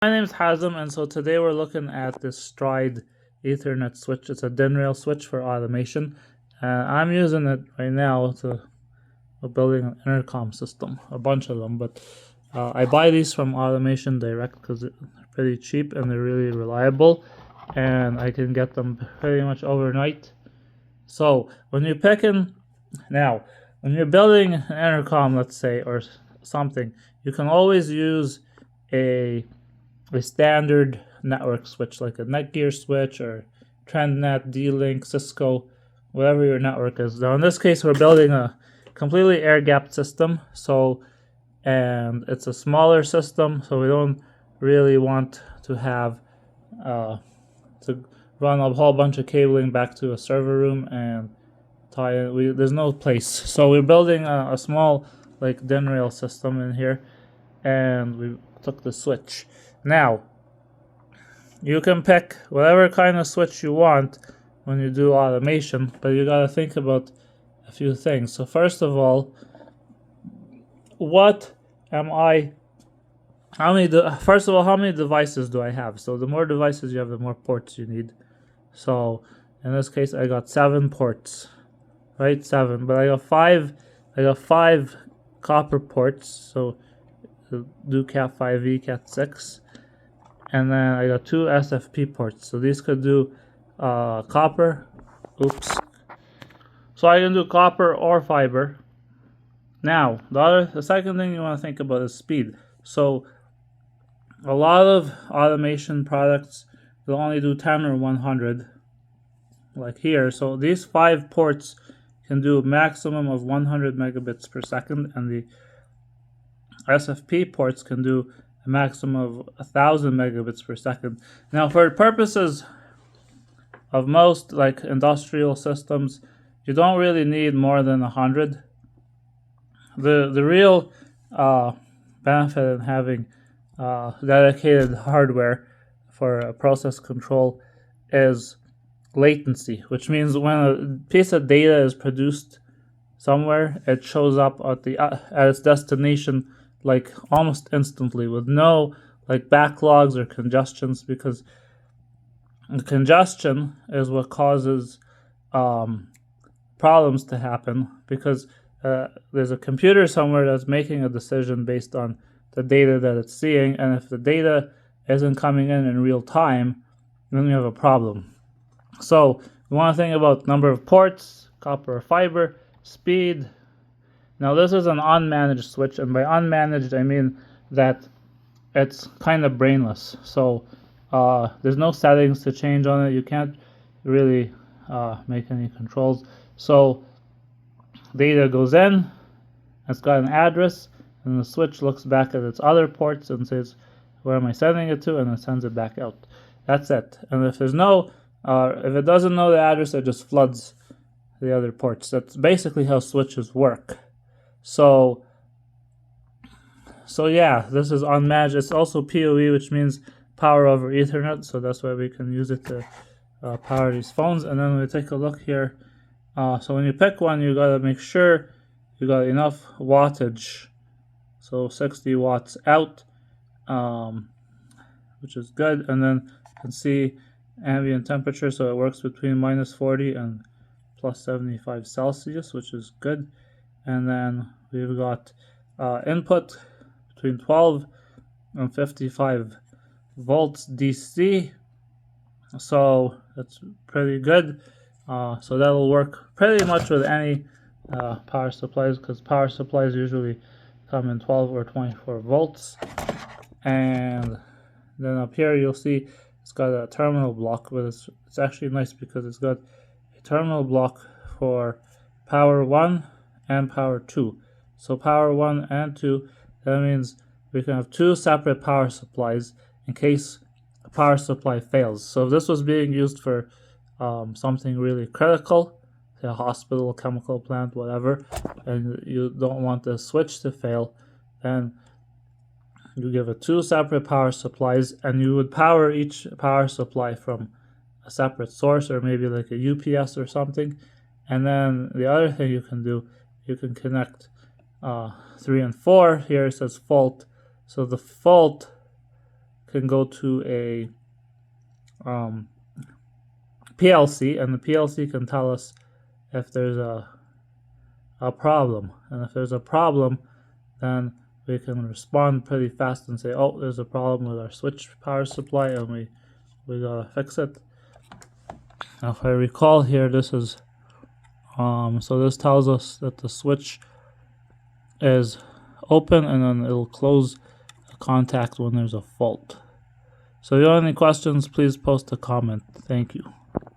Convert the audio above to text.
My name is Hazem, and so today we're looking at this Stride Ethernet switch. It's a DIN rail switch for automation. I'm using it right now we're building an intercom system, a bunch of them, but I buy these from Automation Direct because they're pretty cheap and they're really reliable, and I can get them pretty much overnight. So when you're when you're building an intercom, let's say, or something, you can always use a standard network switch like a Netgear switch or TrendNet, D-Link, Cisco, whatever your network is. Now in this case we're building a completely air-gapped system, and it's a smaller system, so we don't really want to have to run a whole bunch of cabling back to a server room and tie in. There's no place, so we're building a small like DIN rail system in here, and we took the switch. Now, you can pick whatever kind of switch you want when you do automation, but you gotta think about a few things. So first of all, how many devices do I have? So the more devices you have, the more ports you need. So in this case, I got 7 ports, right? 7, but I got five copper ports, so do Cat 5e, Cat 6, and then I got 2 SFP ports, so these could do copper. So I can do copper or fiber. Now the second thing you want to think about is speed. So a lot of automation products will only do 10 or 100, like here. So these 5 ports can do a maximum of 100 megabits per second, and the SFP ports can do a maximum of 1,000 megabits per second. Now, for purposes of most like industrial systems, you don't really need more than 100. The real benefit in having dedicated hardware for process control is latency, which means when a piece of data is produced somewhere, it shows up at its destination like almost instantly, with no like backlogs or congestions, because the congestion is what causes problems to happen, because there's a computer somewhere that's making a decision based on the data that it's seeing, and if the data isn't coming in real time, then you have a problem. So we want to think about number of ports, copper or fiber, speed. Now this is an unmanaged switch, and by unmanaged I mean that it's kind of brainless. So there's no settings to change on it. You can't really make any controls. So data goes in, it's got an address, and the switch looks back at its other ports and says, where am I sending it to? And it sends it back out. That's it. And if there's if it doesn't know the address, it just floods the other ports. That's basically how switches work. So yeah, this is unmanaged. It's also PoE, which means power over Ethernet, so that's why we can use it to power these phones. And then we take a look here. So when you pick one, you gotta make sure you got enough wattage. So 60 watts out, which is good. And then you can see ambient temperature, so it works between minus 40 and plus 75 Celsius, which is good. And then we've got input between 12 and 55 volts DC, so that's pretty good. So that'll work pretty much with any power supplies, because power supplies usually come in 12 or 24 volts. And then up here you'll see it's got a terminal block, but it's actually nice because it's got a terminal block for power 1 and power 2. So power 1 and 2, that means we can have 2 separate power supplies in case a power supply fails. So if this was being used for something really critical, say a hospital, chemical plant, whatever, and you don't want the switch to fail, then you give it 2 separate power supplies, and you would power each power supply from a separate source, or maybe like a UPS or something. And then the other thing you can do, you can connect 3 and 4. Here it says fault, so the fault can go to a PLC, and the PLC can tell us if there's a problem. And if there's a problem, then we can respond pretty fast and say, oh, there's a problem with our switch power supply, and we gotta fix it. Now, if I recall here, this is so this tells us that the switch is open, and then it'll close the contact when there's a fault. So if you have any questions, please post a comment. Thank you.